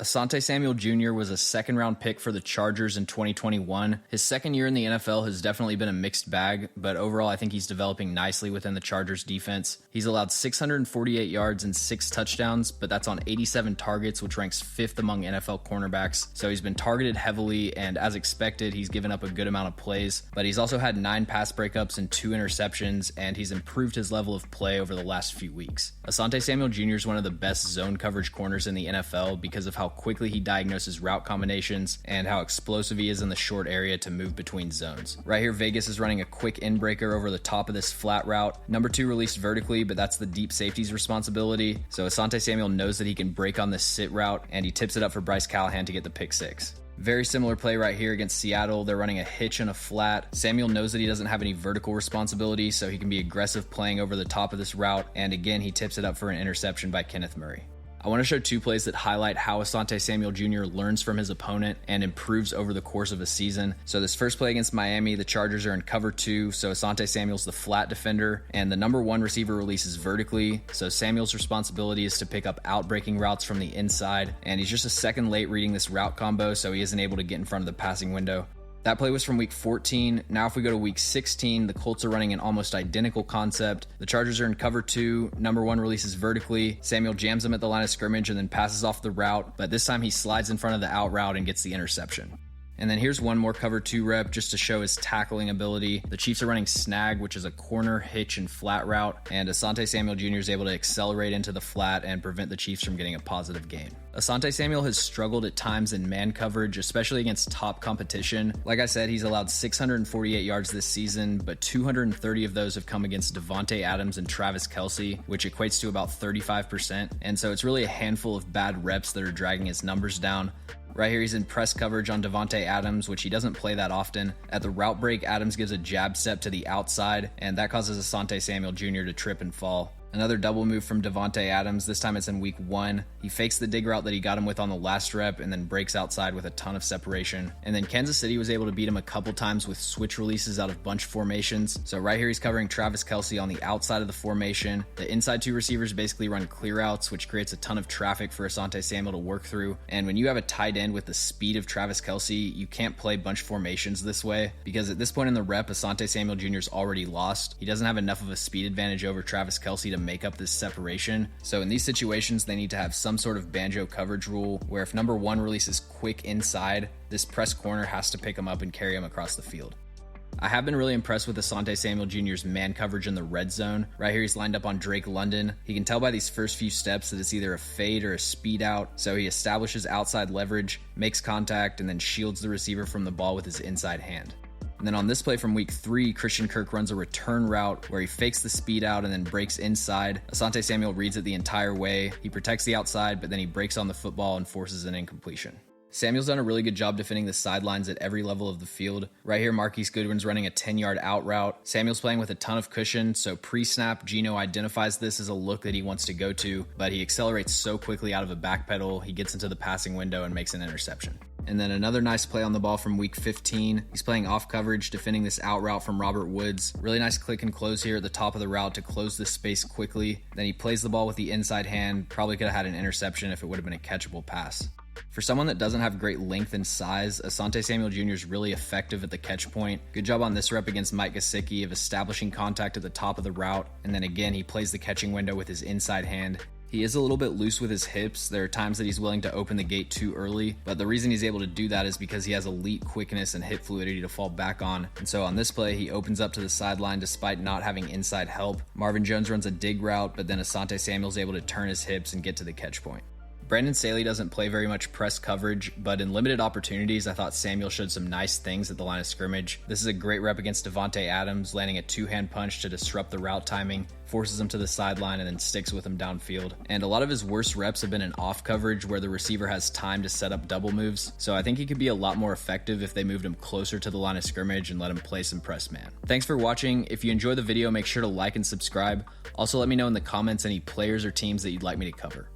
Asante Samuel Jr. was a second-round pick for the Chargers in 2021. His second year in the NFL has definitely been a mixed bag, but overall I think he's developing nicely within the Chargers defense. He's allowed 648 yards and 6 touchdowns, but that's on 87 targets, which ranks 5th among NFL cornerbacks. So he's been targeted heavily, and as expected, he's given up a good amount of plays, but he's also had 9 pass breakups and 2 interceptions, and he's improved his level of play over the last few weeks. Asante Samuel Jr. is one of the best zone coverage corners in the NFL because of how quickly he diagnoses route combinations and how explosive he is in the short area to move between zones. Right here, Vegas is running a quick in breaker over the top of this flat route. Number 2 released vertically, but that's the deep safety's responsibility. So Asante Samuel knows that he can break on this sit route, and he tips it up for Bryce Callahan to get the pick 6. Very similar play right here against Seattle. They're running a hitch and a flat. Samuel knows that he doesn't have any vertical responsibility, so he can be aggressive playing over the top of this route, and again, he tips it up for an interception by Kenneth Murray. I want to show 2 plays that highlight how Asante Samuel Jr. learns from his opponent and improves over the course of a season. So this first play against Miami, the Chargers are in cover 2, so Asante Samuel's the flat defender, and the number 1 receiver releases vertically, so Samuel's responsibility is to pick up out-breaking routes from the inside, and he's just a second late reading this route combo, so he isn't able to get in front of the passing window. That play was from week 14. Now if we go to week 16, the Colts are running an almost identical concept. The Chargers are in cover 2. Number 1 releases vertically. Samuel jams him at the line of scrimmage and then passes off the route, but this time he slides in front of the out route and gets the interception. And then here's one more cover 2 rep just to show his tackling ability. The Chiefs are running snag, which is a corner, hitch, and flat route, and Asante Samuel Jr. is able to accelerate into the flat and prevent the Chiefs from getting a positive gain. Asante Samuel has struggled at times in man coverage, especially against top competition. Like I said, he's allowed 648 yards this season, but 230 of those have come against Davante Adams and Travis Kelce, which equates to about 35%, and so it's really a handful of bad reps that are dragging his numbers down. Right here, he's in press coverage on Davante Adams, which he doesn't play that often. At the route break, Adams gives a jab step to the outside, and that causes Asante Samuel Jr. to trip and fall. Another double move from Davante Adams, this time it's in week 1. He fakes the dig route that he got him with on the last rep and then breaks outside with a ton of separation. And then Kansas City was able to beat him a couple times with switch releases out of bunch formations. So right here he's covering Travis Kelce on the outside of the formation. The inside 2 receivers basically run clear outs, which creates a ton of traffic for Asante Samuel to work through. And when you have a tight end with the speed of Travis Kelce, you can't play bunch formations this way, because at this point in the rep, Asante Samuel Jr. is already lost. He doesn't have enough of a speed advantage over Travis Kelce to make up this separation. So in these situations, they need to have some sort of banjo coverage rule where if number 1 releases quick inside, this press corner has to pick him up and carry him across the field. I have been really impressed with Asante Samuel Jr.'s man coverage in the red zone. Right here, he's lined up on Drake London. He can tell by these first few steps that it's either a fade or a speed out, so he establishes outside leverage, makes contact, and then shields the receiver from the ball with his inside hand. And then on this play from week 3, Christian Kirk runs a return route where he fakes the speed out and then breaks inside. Asante Samuel reads it the entire way. He protects the outside, but then he breaks on the football and forces an incompletion. Samuel's done a really good job defending the sidelines at every level of the field. Right here, Marquise Goodwin's running a 10-yard out route. Samuel's playing with a ton of cushion, so pre-snap, Geno identifies this as a look that he wants to go to, but he accelerates so quickly out of a back pedal, he gets into the passing window and makes an interception. And then another nice play on the ball from week 15. He's playing off coverage, defending this out route from Robert Woods. Really nice click and close here at the top of the route to close this space quickly. Then he plays the ball with the inside hand. Probably could have had an interception if it would have been a catchable pass. For someone that doesn't have great length and size, Asante Samuel Jr. is really effective at the catch point. Good job on this rep against Mike Gesicki of establishing contact at the top of the route. And then again, he plays the catching window with his inside hand. He is a little bit loose with his hips. There are times that he's willing to open the gate too early, but the reason he's able to do that is because he has elite quickness and hip fluidity to fall back on. And so on this play, he opens up to the sideline despite not having inside help. Marvin Jones runs a dig route, but then Asante Samuel's able to turn his hips and get to the catch point. Brandon Staley doesn't play very much press coverage, but in limited opportunities, I thought Samuel showed some nice things at the line of scrimmage. This is a great rep against Davante Adams, landing a 2-hand punch to disrupt the route timing, forces him to the sideline, and then sticks with him downfield. And a lot of his worst reps have been in off coverage where the receiver has time to set up double moves, so I think he could be a lot more effective if they moved him closer to the line of scrimmage and let him play some press man. Thanks for watching. If you enjoyed the video, make sure to like and subscribe. Also, let me know in the comments any players or teams that you'd like me to cover.